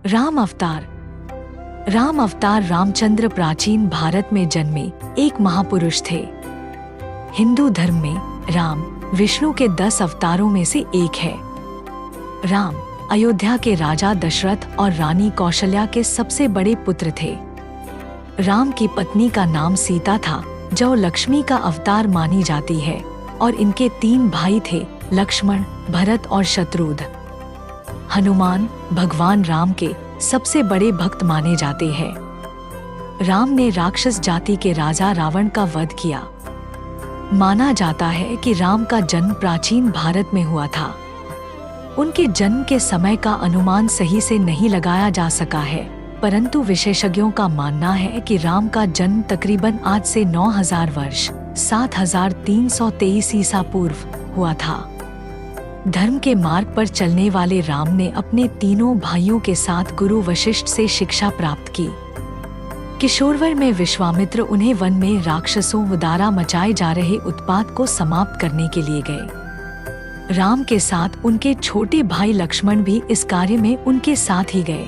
राम अवतार। राम अवतार रामचंद्र प्राचीन भारत में जन्मे एक महापुरुष थे। हिंदू धर्म में राम विष्णु के 10 अवतारों में से एक है। राम अयोध्या के राजा दशरथ और रानी कौशल्या के सबसे बड़े पुत्र थे। राम की पत्नी का नाम सीता था, जो लक्ष्मी का अवतार मानी जाती है, और इनके 3 भाई थे, लक्ष्मण, भरत और शत्रुघ्न। हनुमान भगवान राम के सबसे बड़े भक्त माने जाते हैं। राम ने राक्षस जाति के राजा रावण का वध किया। माना जाता है कि राम का जन्म प्राचीन भारत में हुआ था। उनके जन्म के समय का अनुमान सही से नहीं लगाया जा सका है, परंतु विशेषज्ञों का मानना है कि राम का जन्म तकरीबन आज से 9000 वर्ष 7323 ईसा पूर्व हुआ था। धर्म के मार्ग पर चलने वाले राम ने अपने तीनों भाइयों के साथ गुरु वशिष्ठ से शिक्षा प्राप्त की। किशोरवय में विश्वामित्र उन्हें वन में राक्षसों द्वारा मचाए जा रहे उत्पात को समाप्त करने के लिए गए। राम के साथ उनके छोटे भाई लक्ष्मण भी इस कार्य में उनके साथ ही गए।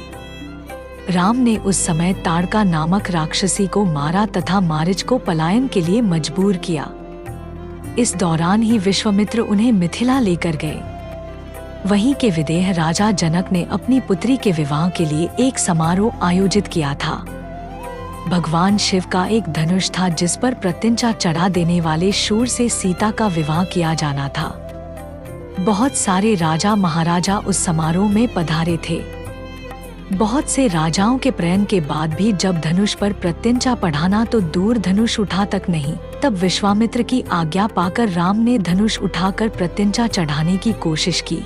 राम ने उस समय ताड़का नामक राक्षसी को मारा तथा मारीच को पलायन के लिए मजबूर किया। इस दौरान ही विश्वामित्र उन्हें मिथिला लेकर गए। वहीं के विदेह राजा जनक ने अपनी पुत्री के विवाह के लिए एक समारोह आयोजित किया था। भगवान शिव का एक धनुष था, जिस पर प्रत्यंचा चढ़ा देने वाले शूर से सीता का विवाह किया जाना था। बहुत सारे राजा महाराजा उस समारोह में पधारे थे। बहुत से राजाओं के प्रयत्न के बाद भी जब धनुष पर प्रत्यंचा पढ़ाना तो दूर धनुष उठा तक नहीं, तब विश्वामित्र की आज्ञा पाकर राम ने धनुष उठाकर प्रत्यंचा चढ़ाने की कोशिश की।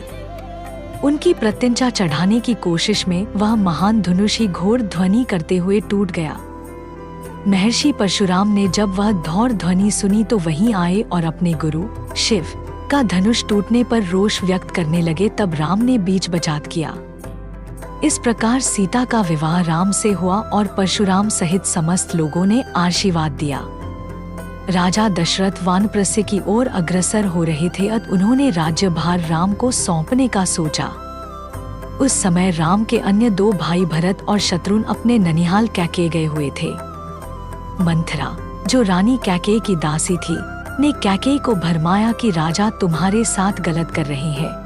उनकी प्रत्यंचा चढ़ाने की कोशिश में वह महान धनुष ही घोर ध्वनि करते हुए टूट गया। महर्षि परशुराम ने जब वह घोर ध्वनि सुनी तो वहीं आए और अपने गुरु शिव का धनुष टूटने पर रोष व्यक्त करने लगे। तब राम ने बीच बचात किया। इस प्रकार सीता का विवाह राम से हुआ और परशुराम सहित समस्त लोगों ने आशीर्वाद दिया। राजा दशरथ वानप्रस्थ की ओर अग्रसर हो रहे थे, अतः उन्होंने राज्यभार राम को सौंपने का सोचा। उस समय राम के अन्य 2 भाई भरत और शत्रुघ्न अपने ननिहाल कैकेयी गए हुए थे। मंथरा, जो रानी कैकेयी की दासी थी, ने कैकेयी को भरमाया कि राजा तुम्हारे साथ गलत कर रहे हैं।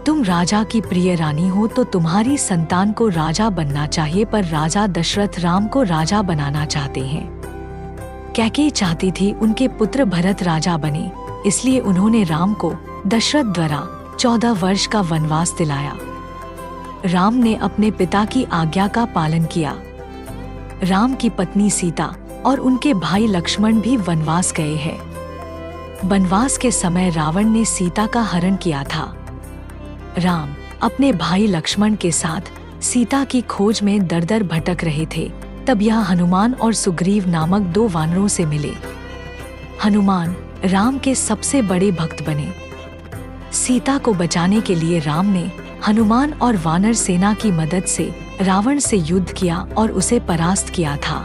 तुम राजा की प्रिय रानी हो तो तुम्हारी संतान को राजा बनना चाहिए, पर राजा दशरथ राम को राजा बनाना चाहते हैं। कैकेयी चाहती थी उनके पुत्र भरत राजा बने, इसलिए उन्होंने राम को दशरथ द्वारा 14 वर्ष का वनवास दिलाया। राम ने अपने पिता की आज्ञा का पालन किया। राम की पत्नी सीता और उनके भाई लक्ष्मण भी वनवास गए हैं। वनवास के समय रावण ने सीता का हरण किया था। राम अपने भाई लक्ष्मण के साथ सीता की खोज में दर-दर भटक रहे थे। तब यह हनुमान और सुग्रीव नामक 2 वानरों से मिले। हनुमान राम के सबसे बड़े भक्त बने। सीता को बचाने के लिए राम ने हनुमान और वानर सेना की मदद से रावण से युद्ध किया और उसे परास्त किया था।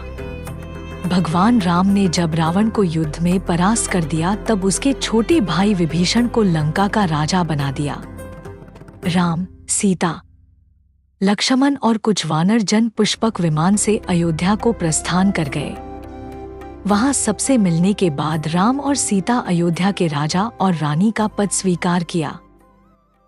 भगवान राम ने जब रावण को युद्ध में परास्त कर दिया, तब उसके छोटे भाई विभीषण को लंका का राजा बना दिया। राम, सीता, लक्ष्मण और कुछ वानर जन पुष्पक विमान से अयोध्या को प्रस्थान कर गए। वहां सबसे मिलने के बाद राम और सीता अयोध्या के राजा और रानी का पद स्वीकार किया।